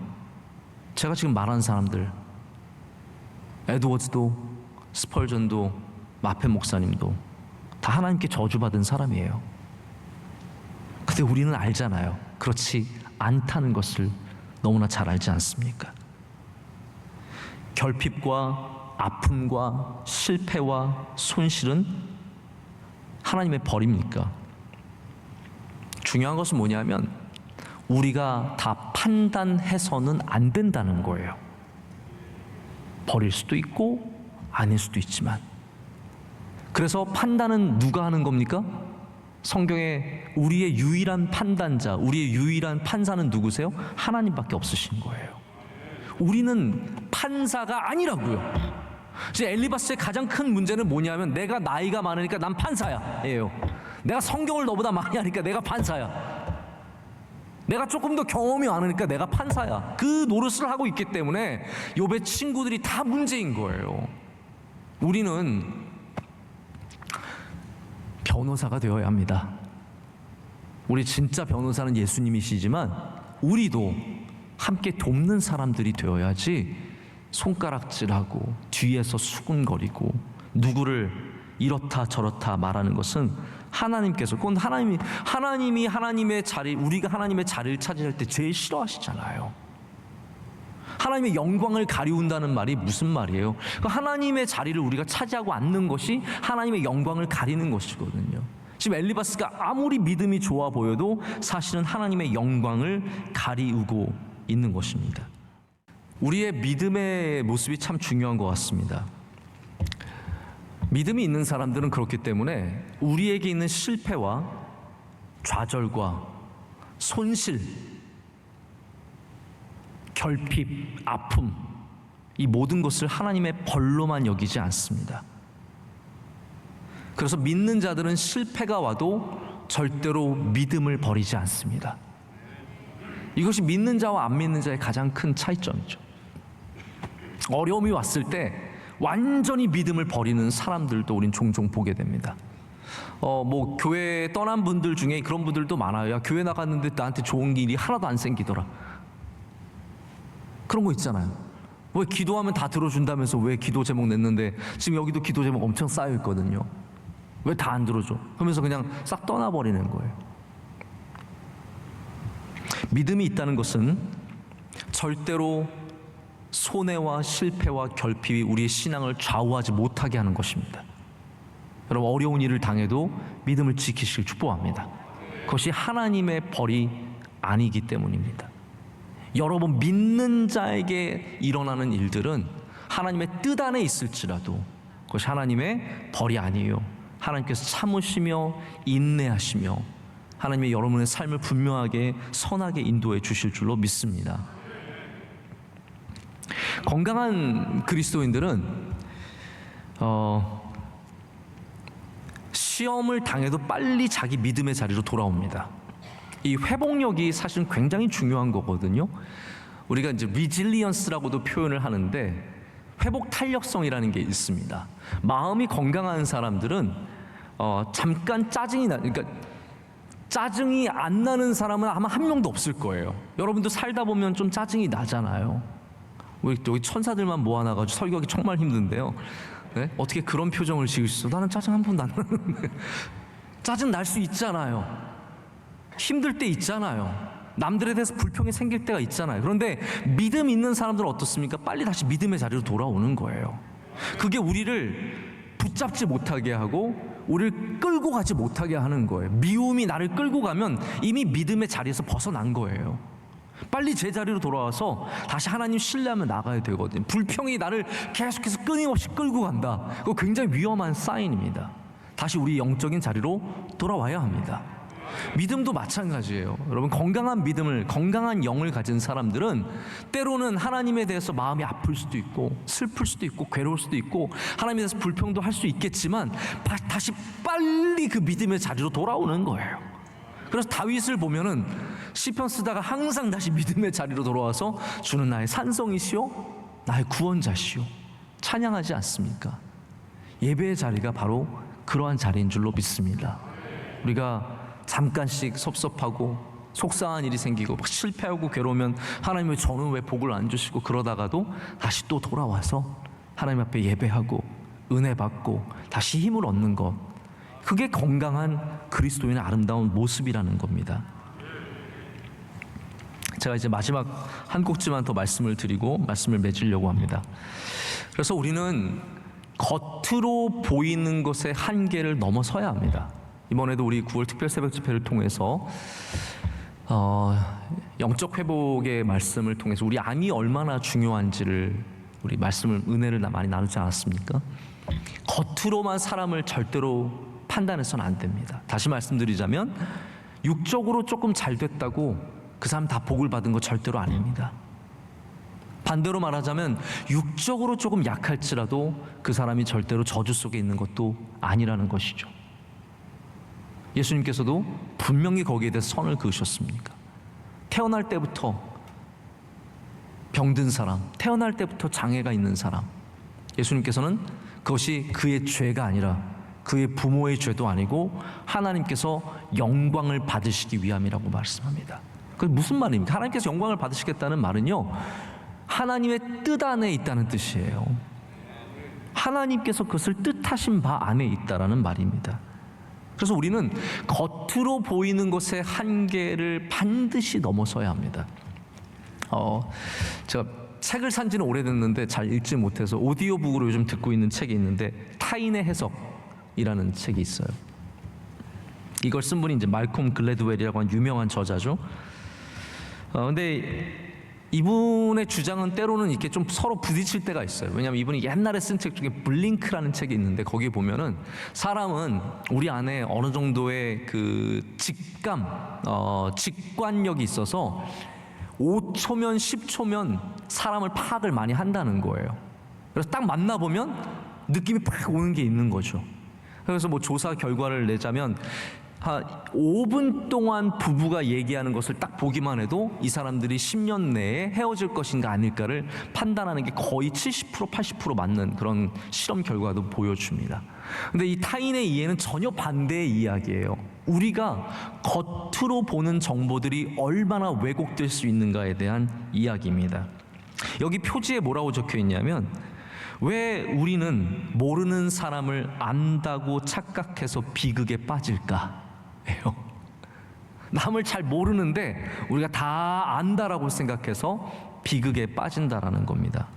[SPEAKER 1] 제가 지금 말한 사람들, 에드워즈도 스펄전도 마펜 목사님도 다 하나님께 저주받은 사람이에요. 근데 우리는 알잖아요. 그렇지 않다는 것을 너무나 잘 알지 않습니까? 결핍과 아픔과 실패와 손실은 하나님의 벌입니까? 중요한 것은 뭐냐면 우리가 다 판단해서는 안 된다는 거예요. 버릴 수도 있고 아닐 수도 있지만. 그래서 판단은 누가 하는 겁니까? 성경에 우리의 유일한 판단자, 우리의 유일한 판사는 누구세요? 하나님밖에 없으신 거예요. 우리는 판사가 아니라고요. 이제 엘리바스의 가장 큰 문제는 뭐냐면 내가 나이가 많으니까 난 판사야 예요. 내가 성경을 너보다 많이 하니까 내가 판사야. 내가 조금 더 경험이 많으니까 내가 판사야. 그 노릇을 하고 있기 때문에 욥의 친구들이 다 문제인 거예요. 우리는 변호사가 되어야 합니다. 우리 진짜 변호사는 예수님이시지만 우리도 함께 돕는 사람들이 되어야지 손가락질하고 뒤에서 수군거리고 누구를 이렇다 저렇다 말하는 것은 하나님께서, 그건 하나님이 하나님의 자리, 우리가 하나님의 자리를 차지할 때 제일 싫어하시잖아요. 하나님의 영광을 가리운다는 말이 무슨 말이에요? 하나님의 자리를 우리가 차지하고 앉는 것이 하나님의 영광을 가리는 것이거든요. 지금 엘리바스가 아무리 믿음이 좋아 보여도 사실은 하나님의 영광을 가리우고 있는 것입니다. 우리의 믿음의 모습이 참 중요한 것 같습니다. 믿음이 있는 사람들은 그렇기 때문에 우리에게 있는 실패와 좌절과 손실, 결핍, 아픔, 이 모든 것을 하나님의 벌로만 여기지 않습니다. 그래서 믿는 자들은 실패가 와도 절대로 믿음을 버리지 않습니다. 이것이 믿는 자와 안 믿는 자의 가장 큰 차이점이죠. 어려움이 왔을 때 완전히 믿음을 버리는 사람들도 우린 종종 보게 됩니다. 뭐 교회 떠난 분들 중에 그런 분들도 많아요. 야, 교회 나갔는데 나한테 좋은 일이 하나도 안 생기더라. 그런 거 있잖아요. 왜 기도하면 다 들어준다면서 왜 기도 제목 냈는데 지금 여기도 기도 제목 엄청 쌓여 있거든요. 왜 다 안 들어줘? 그러면서 그냥 싹 떠나버리는 거예요. 믿음이 있다는 것은 절대로 손해와 실패와 결핍이 우리의 신앙을 좌우하지 못하게 하는 것입니다. 여러분, 어려운 일을 당해도 믿음을 지키시길 축복합니다. 그것이 하나님의 벌이 아니기 때문입니다. 여러분, 믿는 자에게 일어나는 일들은 하나님의 뜻 안에 있을지라도 그것이 하나님의 벌이 아니에요. 하나님께서 참으시며 인내하시며 하나님의 여러분의 삶을 분명하게 선하게 인도해 주실 줄로 믿습니다. 건강한 그리스도인들은 시험을 당해도 빨리 자기 믿음의 자리로 돌아옵니다. 이 회복력이 사실은 굉장히 중요한 거거든요. 우리가 이제 리질리언스라고도 표현을 하는데 회복 탄력성이라는 게 있습니다. 마음이 건강한 사람들은 잠깐 그러니까 짜증이 안 나는 사람은 아마 한 명도 없을 거예요. 여러분도 살다 보면 좀 짜증이 나잖아요. 우리 여기 천사들만 모아놔가지고 설교하기 정말 힘든데요. 네? 어떻게 그런 표정을 지을 수 있어? 나는 짜증 한 번도 안 나는데. 짜증 날 수 있잖아요. 힘들 때 있잖아요. 남들에 대해서 불평이 생길 때가 있잖아요. 그런데 믿음 있는 사람들은 어떻습니까? 빨리 다시 믿음의 자리로 돌아오는 거예요. 그게 우리를 붙잡지 못하게 하고 우리를 끌고 가지 못하게 하는 거예요. 미움이 나를 끌고 가면 이미 믿음의 자리에서 벗어난 거예요. 빨리 제자리로 돌아와서 다시 하나님 신뢰하며 나가야 되거든요. 불평이 나를 계속해서 끊임없이 끌고 간다. 그거 굉장히 위험한 사인입니다. 다시 우리 영적인 자리로 돌아와야 합니다. 믿음도 마찬가지예요. 여러분, 건강한 믿음을, 건강한 영을 가진 사람들은 때로는 하나님에 대해서 마음이 아플 수도 있고 슬플 수도 있고 괴로울 수도 있고 하나님에 대해서 불평도 할 수 있겠지만 다시 빨리 그 믿음의 자리로 돌아오는 거예요. 그래서 다윗을 보면은 시편 쓰다가 항상 다시 믿음의 자리로 돌아와서 주는 나의 산성이시오 나의 구원자시오 찬양하지 않습니까? 예배의 자리가 바로 그러한 자리인 줄로 믿습니다. 우리가 잠깐씩 섭섭하고 속상한 일이 생기고 막 실패하고 괴로우면 하나님 저는 왜 복을 안 주시고 그러다가도 다시 또 돌아와서 하나님 앞에 예배하고 은혜 받고 다시 힘을 얻는 것, 그게 건강한 그리스도인의 아름다운 모습이라는 겁니다. 제가 이제 마지막 한 곡지만 더 말씀을 드리고 말씀을 맺으려고 합니다. 그래서 우리는 겉으로 보이는 것의 한계를 넘어서야 합니다. 이번에도 우리 9월 특별 새벽 집회를 통해서 영적 회복의 말씀을 통해서 우리 안이 얼마나 중요한지를 우리 말씀을 은혜를 많이 나누지 않았습니까? 겉으로만 사람을 절대로 판단해서는 안 됩니다. 다시 말씀드리자면 육적으로 조금 잘 됐다고 그 사람 다 복을 받은 거 절대로 아닙니다. 반대로 말하자면 육적으로 조금 약할지라도 그 사람이 절대로 저주 속에 있는 것도 아니라는 것이죠. 예수님께서도 분명히 거기에 대해서 선을 그으셨습니까? 태어날 때부터 병든 사람, 태어날 때부터 장애가 있는 사람, 예수님께서는 그것이 그의 죄가 아니라 그의 부모의 죄도 아니고 하나님께서 영광을 받으시기 위함이라고 말씀합니다. 그게 무슨 말입니까? 하나님께서 영광을 받으시겠다는 말은요, 하나님의 뜻 안에 있다는 뜻이에요. 하나님께서 그것을 뜻하신 바 안에 있다라는 말입니다. 그래서 우리는 겉으로 보이는 것의 한계를 반드시 넘어서야 합니다. 제가 책을 산 지는 오래됐는데 잘 읽지 못해서 오디오북으로 요즘 듣고 있는 책이 있는데 타인의 해석이라는 책이 있어요. 이걸 쓴 분이 이제 말콤 글래드웰이라고 하는 유명한 저자죠. 근데 이분의 주장은 때로는 이렇게 좀 서로 부딪힐 때가 있어요. 왜냐하면 이분이 옛날에 쓴 책 중에 블링크라는 책이 있는데 거기에 보면은 사람은 우리 안에 어느 정도의 그 직관력이 있어서 5초면 10초면 사람을 파악을 많이 한다는 거예요. 그래서 딱 만나보면 느낌이 팍 오는 게 있는 거죠. 그래서 뭐 조사 결과를 내자면 한 5분 동안 부부가 얘기하는 것을 딱 보기만 해도 이 사람들이 10년 내에 헤어질 것인가 아닐까를 판단하는 게 거의 70% 80% 맞는 그런 실험 결과도 보여줍니다. 근데 이 타인의 이해는 전혀 반대의 이야기예요. 우리가 겉으로 보는 정보들이 얼마나 왜곡될 수 있는가에 대한 이야기입니다. 여기 표지에 뭐라고 적혀 있냐면, 왜 우리는 모르는 사람을 안다고 착각해서 비극에 빠질까? 예요. 남을 잘 모르는데 우리가 다 안다라고 생각해서 비극에 빠진다라는 겁니다.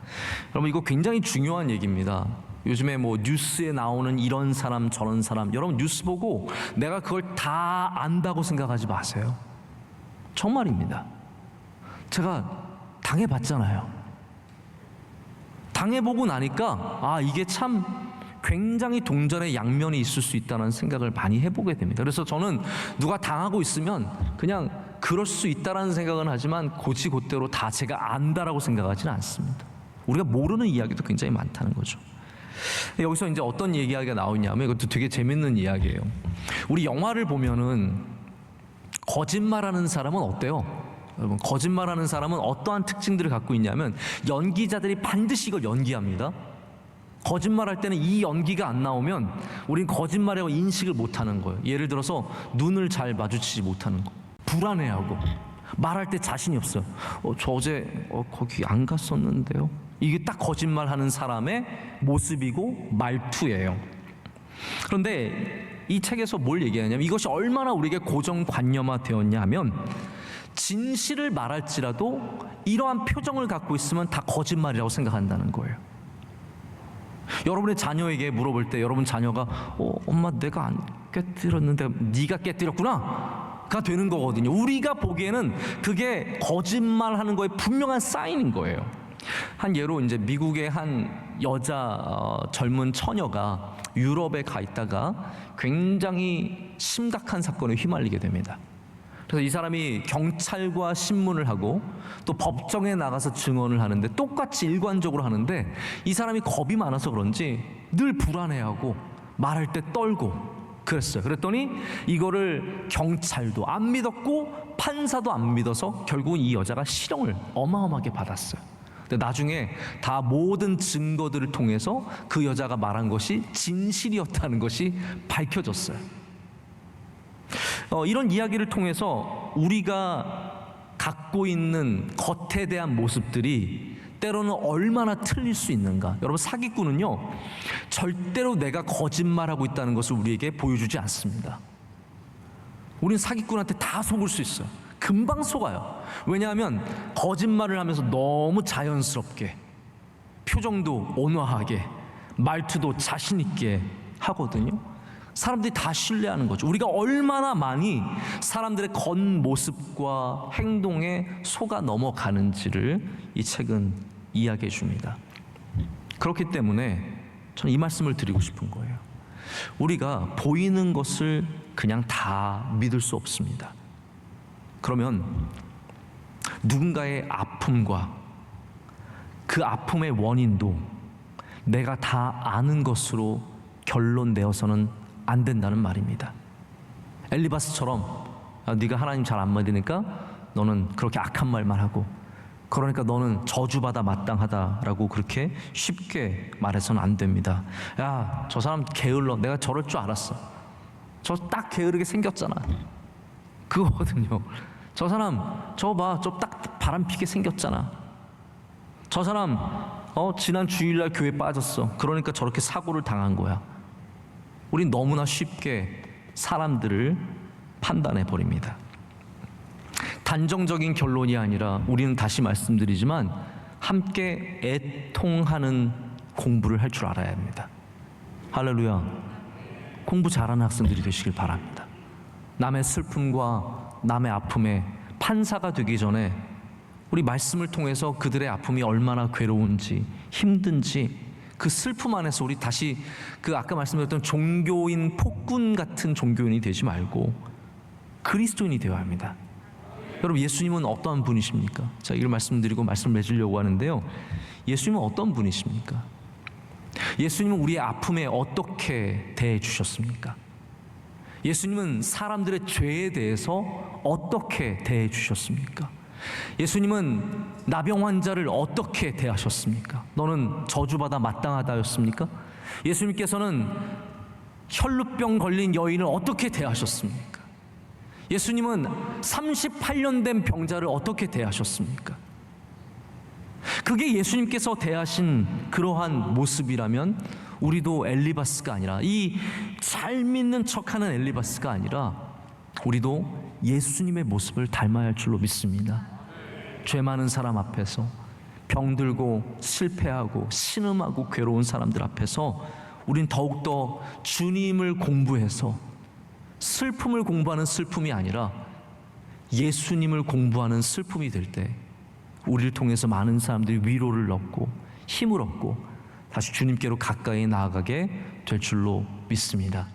[SPEAKER 1] 여러분, 이거 굉장히 중요한 얘기입니다. 요즘에 뭐 뉴스에 나오는 이런 사람 저런 사람, 여러분 뉴스 보고 내가 그걸 다 안다고 생각하지 마세요. 정말입니다. 제가 당해봤잖아요. 당해보고 나니까 이게 참 굉장히 동전의 양면이 있을 수 있다는 생각을 많이 해보게 됩니다. 그래서 저는 누가 당하고 있으면 그냥 그럴 수 있다라는 생각은 하지만 곧이곧대로 다 제가 안다라고 생각하지는 않습니다. 우리가 모르는 이야기도 굉장히 많다는 거죠. 여기서 이제 어떤 이야기가 나오냐면, 이것도 되게 재밌는 이야기예요. 우리 영화를 보면은 거짓말하는 사람은 어때요? 여러분, 거짓말하는 사람은 어떠한 특징들을 갖고 있냐면, 연기자들이 반드시 이걸 연기합니다. 거짓말할 때는 이 연기가 안 나오면 우린 거짓말이라고 인식을 못하는 거예요. 예를 들어서 눈을 잘 마주치지 못하는 거, 불안해하고 말할 때 자신이 없어요. 저 어제 거기 안 갔었는데요. 이게 딱 거짓말하는 사람의 모습이고 말투예요. 그런데 이 책에서 뭘 얘기하냐면, 이것이 얼마나 우리에게 고정관념화되었냐 하면, 진실을 말할지라도 이러한 표정을 갖고 있으면 다 거짓말이라고 생각한다는 거예요. 여러분의 자녀에게 물어볼 때 여러분 자녀가 엄마 내가 안 깨뜨렸는데 네가 깨뜨렸구나 가 되는 거거든요. 우리가 보기에는 그게 거짓말하는 거에 분명한 사인인 거예요. 한 예로 이제 미국의 한 여자 젊은 처녀가 유럽에 가 있다가 굉장히 심각한 사건에 휘말리게 됩니다. 그래서 이 사람이 경찰과 신문을 하고 또 법정에 나가서 증언을 하는데, 똑같이 일관적으로 하는데 이 사람이 겁이 많아서 그런지 늘 불안해하고 말할 때 떨고 그랬어요. 그랬더니 이거를 경찰도 안 믿었고 판사도 안 믿어서 결국은 이 여자가 실형을 어마어마하게 받았어요. 근데 나중에 다 모든 증거들을 통해서 그 여자가 말한 것이 진실이었다는 것이 밝혀졌어요. 이런 이야기를 통해서 우리가 갖고 있는 겉에 대한 모습들이 때로는 얼마나 틀릴 수 있는가. 여러분, 사기꾼은요 절대로 내가 거짓말하고 있다는 것을 우리에게 보여주지 않습니다. 우린 사기꾼한테 다 속을 수 있어요. 금방 속아요. 왜냐하면 거짓말을 하면서 너무 자연스럽게, 표정도 온화하게, 말투도 자신 있게 하거든요. 사람들이 다 신뢰하는 거죠. 우리가 얼마나 많이 사람들의 겉모습과 행동에 속아 넘어가는지를 이 책은 이야기해 줍니다. 그렇기 때문에 저는 이 말씀을 드리고 싶은 거예요. 우리가 보이는 것을 그냥 다 믿을 수 없습니다. 그러면 누군가의 아픔과 그 아픔의 원인도 내가 다 아는 것으로 결론 내어서는 안 된다는 말입니다. 엘리바스처럼 네가 하나님 잘 안 믿으니까 너는 그렇게 악한 말만 하고, 그러니까 너는 저주받아 마땅하다라고 그렇게 쉽게 말해서는 안 됩니다. 야, 저 사람 게을러. 내가 저럴 줄 알았어. 저 딱 게으르게 생겼잖아. 그거거든요. 저 사람 저거 봐, 저 딱 바람피게 생겼잖아. 저 사람 지난 주일날 교회 빠졌어. 그러니까 저렇게 사고를 당한 거야. 우린 너무나 쉽게 사람들을 판단해 버립니다. 단정적인 결론이 아니라 우리는, 다시 말씀드리지만, 함께 애통하는 공부를 할 줄 알아야 합니다. 할렐루야. 공부 잘하는 학생들이 되시길 바랍니다. 남의 슬픔과 남의 아픔에 판사가 되기 전에 우리 말씀을 통해서 그들의 아픔이 얼마나 괴로운지 힘든지, 그 슬픔 안에서 우리 다시 그 아까 말씀드렸던 종교인 폭군 같은 종교인이 되지 말고 그리스도인이 되어야 합니다. 여러분, 예수님은 어떠한 분이십니까? 자, 이걸 말씀드리고 말씀을 맺으려고 하는데요. 예수님은 어떤 분이십니까? 예수님은 우리의 아픔에 어떻게 대해 주셨습니까? 예수님은 사람들의 죄에 대해서 어떻게 대해 주셨습니까? 예수님은 나병 환자를 어떻게 대하셨습니까? 너는 저주받아 마땅하다였습니까? 예수님께서는 혈루병 걸린 여인을 어떻게 대하셨습니까? 예수님은 38년 된 병자를 어떻게 대하셨습니까? 그게 예수님께서 대하신 그러한 모습이라면 우리도 엘리바스가 아니라, 이 잘 믿는 척하는 엘리바스가 아니라 우리도 예수님의 모습을 닮아야 할 줄로 믿습니다. 죄 많은 사람 앞에서, 병들고 실패하고 신음하고 괴로운 사람들 앞에서 우린 더욱더 주님을 공부해서 슬픔을 공부하는 슬픔이 아니라 예수님을 공부하는 슬픔이 될 때 우리를 통해서 많은 사람들이 위로를 얻고 힘을 얻고 다시 주님께로 가까이 나아가게 될 줄로 믿습니다.